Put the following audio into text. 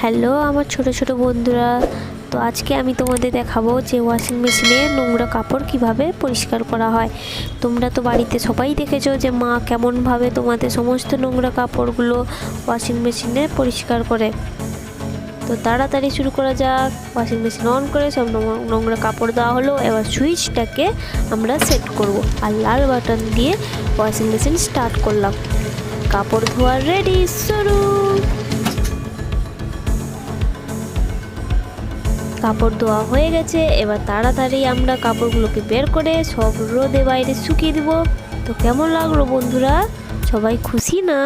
Hello আমার ছোট ছোট বন্ধুরা, তো আজকে আমি তোমাদের দেখাবো যে ওয়াশিং মেশিনে নোংরা কাপড় কিভাবে পরিষ্কার করা হয়। তোমরা তো বাড়িতে সবাই দেখেছো যে মা কেমনভাবে তোমাদের সমস্ত নোংরা কাপড়গুলো ওয়াশিং মেশিনে পরিষ্কার করে। তো তাড়াতাড়ি শুরু করা যাক। ওয়াশিং মেশিন অন করে সব নোংরা কাপড় দেওয়া হলো। এবার সুইচটাকে আমরা সেট করব আর লাল বাটন দিয়ে ওয়াশিং মেশিন স্টার্ট করলাম। কাপড় ধোয়া রেডি, শুরু। কাপড় ধোয়া হয়ে গেছে, এবার তাড়াতাড়ি আমরা কাপড়গুলোকে বের করে সব রোদে বাইরে শুকিয়ে দিব। তো কেমন লাগলো বন্ধুরা, সবাই খুশি না?